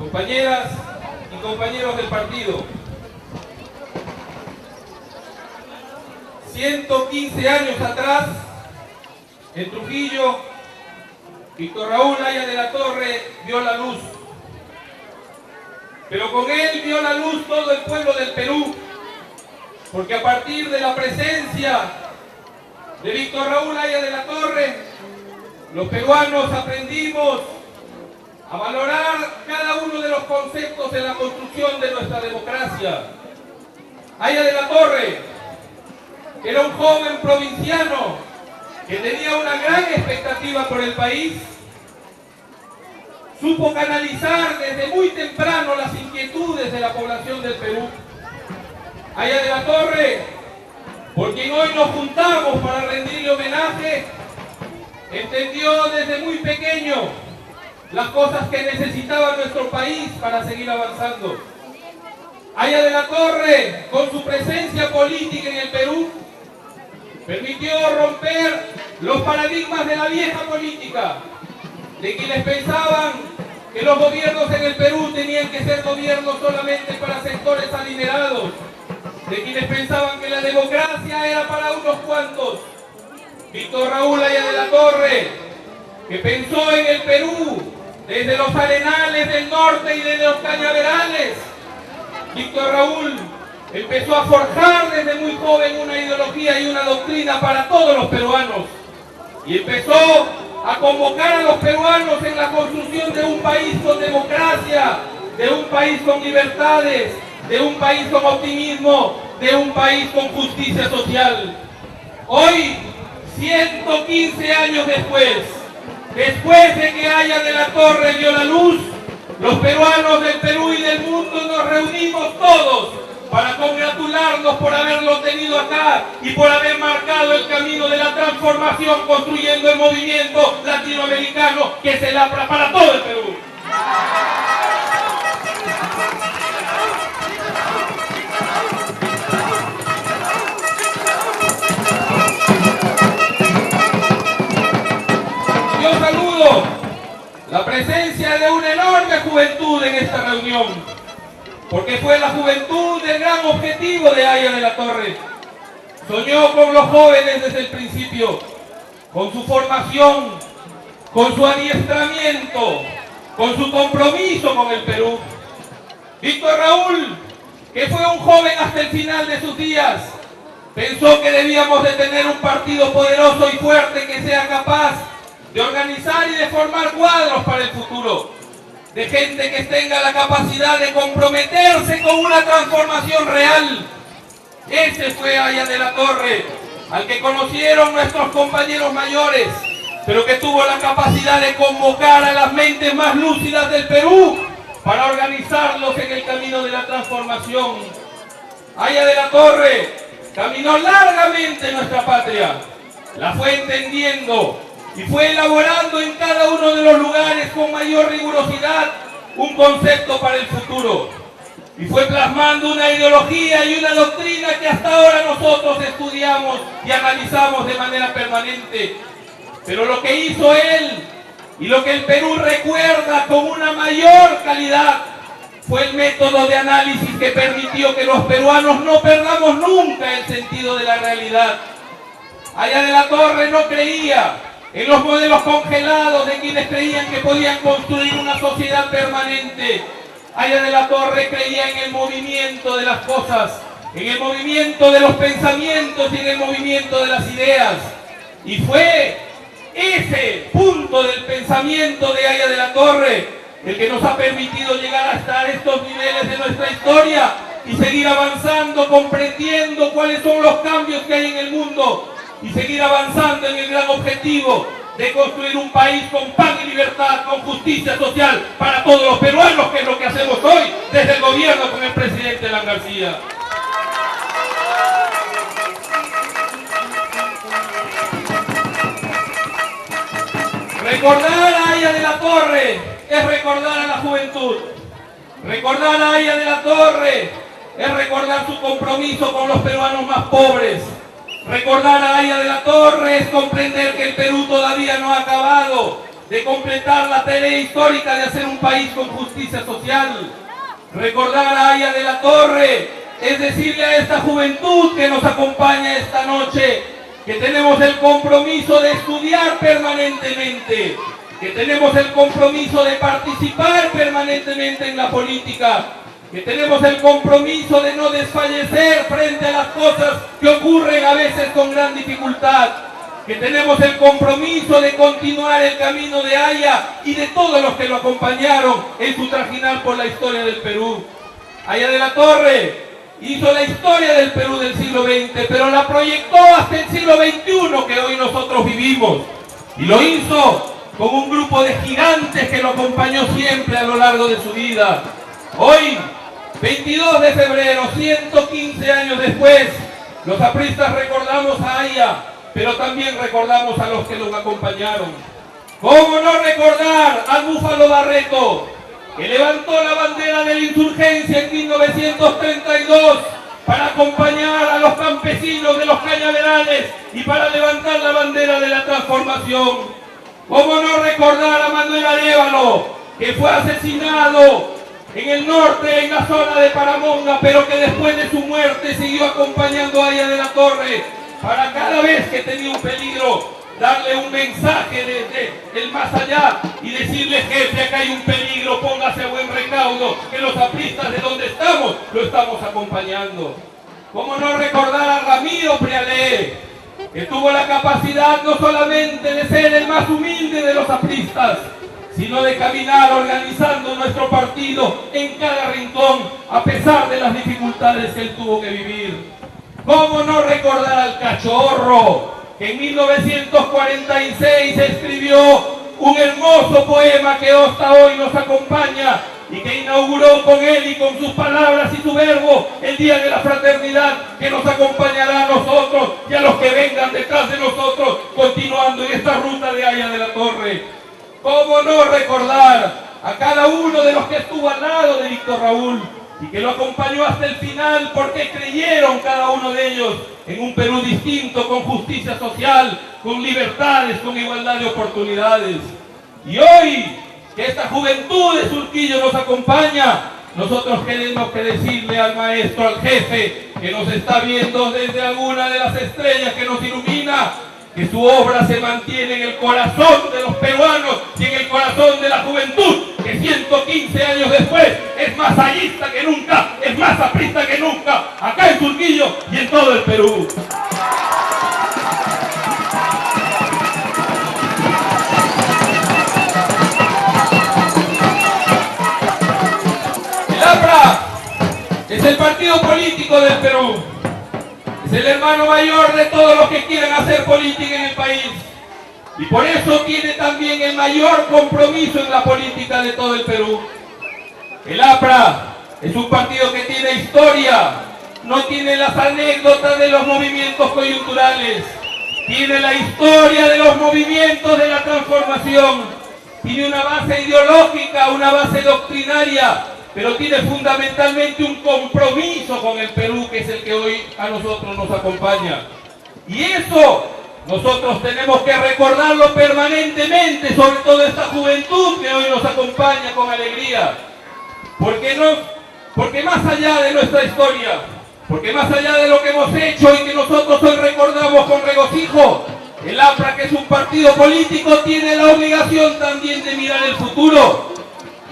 compañeras y compañeros del partido. 115 años atrás, en Trujillo, Víctor Raúl Haya de la Torre vio la luz. Pero con él vio la luz todo el pueblo del Perú, porque a partir de la presencia de Víctor Raúl Haya de la Torre, los peruanos aprendimos a valorar cada uno de los conceptos en la construcción de nuestra democracia. Haya de la Torre era un joven provinciano que tenía una gran expectativa por el país. Supo canalizar desde muy temprano las inquietudes de la población del Perú. Haya de la Torre, por quien hoy nos juntamos para rendirle homenaje, entendió desde muy pequeño las cosas que necesitaba nuestro país para seguir avanzando. Haya de la Torre, con su presencia política en el Perú, permitió romper los paradigmas de la vieja política, de quienes pensaban que los gobiernos en el Perú tenían que ser gobiernos solamente para sectores adinerados, de quienes pensaban que la democracia era para unos cuantos. Víctor Raúl Haya de la Torre, que pensó en el Perú desde los arenales del norte y desde los cañaverales. Víctor Raúl empezó a forjar desde muy joven una ideología y una doctrina para todos los peruanos. Y empezó a convocar a los peruanos en la construcción de un país con democracia, de un país con libertades, de un país con optimismo, de un país con justicia social. Hoy, 115 años después de que Haya de la Torre vio la luz, los peruanos del Perú y del mundo nos reunimos todos para congratularnos por haberlo tenido acá y por haber marcado el camino de la transformación, construyendo el movimiento latinoamericano que se labra para todo el Perú. Yo saludo la presencia de una enorme juventud en esta reunión, porque fue la juventud el gran objetivo de Haya de la Torre. Soñó con los jóvenes desde el principio, con su formación, con su adiestramiento, con su compromiso con el Perú. Víctor Raúl, que fue un joven hasta el final de sus días, pensó que debíamos de tener un partido poderoso y fuerte que sea capaz de organizar y de formar cuadros para el futuro, de gente que tenga la capacidad de comprometerse con una transformación real. Ese fue Haya de la Torre, al que conocieron nuestros compañeros mayores, pero que tuvo la capacidad de convocar a las mentes más lúcidas del Perú para organizarlos en el camino de la transformación. Haya de la Torre caminó largamente nuestra patria, la fue entendiendo y fue elaborando en cada uno de los lugares con mayor rigurosidad un concepto para el futuro. Y fue plasmando una ideología y una doctrina que hasta ahora nosotros estudiamos y analizamos de manera permanente. Pero lo que hizo él y lo que el Perú recuerda con una mayor calidad fue el método de análisis que permitió que los peruanos no perdamos nunca el sentido de la realidad. Haya de la Torre no creía en los modelos congelados de quienes creían que podían construir una sociedad permanente. Haya de la Torre creía en el movimiento de las cosas, en el movimiento de los pensamientos y en el movimiento de las ideas. Y fue ese punto del pensamiento de Haya de la Torre el que nos ha permitido llegar hasta estos niveles de nuestra historia y seguir avanzando, comprendiendo cuáles son los cambios que hay en el mundo y seguir avanzando en el gran objetivo de construir un país con paz y libertad, con justicia social para todos los peruanos, que es lo que hacemos hoy desde el gobierno con el presidente Alan García. Recordar a Haya de la Torre es recordar a la juventud. Recordar a Haya de la Torre es recordar su compromiso con los peruanos más pobres. Recordar a Haya de la Torre es comprender que el Perú todavía no ha acabado, de completar la tarea histórica de hacer un país con justicia social. Recordar a Aya de la Torre es decirle a esta juventud que nos acompaña esta noche que tenemos el compromiso de estudiar permanentemente, que tenemos el compromiso de participar permanentemente en la política, que tenemos el compromiso de no desfallecer frente a las cosas que ocurren a veces con gran dificultad, que tenemos el compromiso de continuar el camino de Aya y de todos los que lo acompañaron en su trajinar por la historia del Perú. Aya de la Torre hizo la historia del Perú del siglo XX, pero la proyectó hasta el siglo XXI que hoy nosotros vivimos. Y lo hizo con un grupo de gigantes que lo acompañó siempre a lo largo de su vida. Hoy, 22 de febrero, 115 años después, los apristas recordamos a Aya, pero también recordamos a los que los acompañaron. ¿Cómo no recordar al Búfalo Barreto, que levantó la bandera de la insurgencia en 1932 para acompañar a los campesinos de los cañaverales y para levantar la bandera de la transformación? ¿Cómo no recordar a Manuel Arévalo, que fue asesinado en el norte, en la zona de Paramonga, pero que después de su muerte siguió acompañando a Aya de la Torre para cada vez que tenía un peligro darle un mensaje desde el más allá y decirle: jefe, acá hay un peligro, póngase a buen recaudo, que los apristas de donde estamos lo estamos acompañando? ¿Cómo no recordar a Ramiro Prialé, que tuvo la capacidad no solamente de ser el más humilde de los apristas, sino de caminar organizando nuestro partido en cada rincón, a pesar de las dificultades que él tuvo que vivir? ¿Cómo no recordar al Cachorro, que en 1946 escribió un hermoso poema que hasta hoy nos acompaña y que inauguró con él y con sus palabras y su verbo el Día de la Fraternidad, que nos acompañará a nosotros y a los que vengan detrás de nosotros, continuando en esta ruta de Aya de la Torre? ¿Cómo no recordar a cada uno de los que estuvo al lado de Víctor Raúl y que lo acompañó hasta el final, porque creyeron cada uno de ellos en un Perú distinto, con justicia social, con libertades, con igualdad de oportunidades? Y hoy, que esta juventud de Surquillo nos acompaña, nosotros tenemos que decirle al maestro, al jefe, que nos está viendo desde alguna de las estrellas que nos ilumina, que su obra se mantiene en el corazón de los peruanos y en el corazón de la juventud, que 115 años después es más ayista que nunca, es más aprista que nunca, acá en Surquillo y en todo el Perú. El APRA es el partido político del Perú. Es el hermano mayor de todos los que quieran hacer política en el país. Y por eso tiene también el mayor compromiso en la política de todo el Perú. El APRA es un partido que tiene historia, no tiene las anécdotas de los movimientos coyunturales, tiene la historia de los movimientos de la transformación, tiene una base ideológica, una base doctrinaria, pero tiene fundamentalmente un compromiso con el Perú, que es el que hoy a nosotros nos acompaña. Y eso nosotros tenemos que recordarlo permanentemente, sobre todo esta juventud que hoy nos acompaña con alegría. Porque más allá de nuestra historia, porque más allá de lo que hemos hecho y que nosotros hoy recordamos con regocijo, el APRA, que es un partido político, tiene la obligación también de mirar el futuro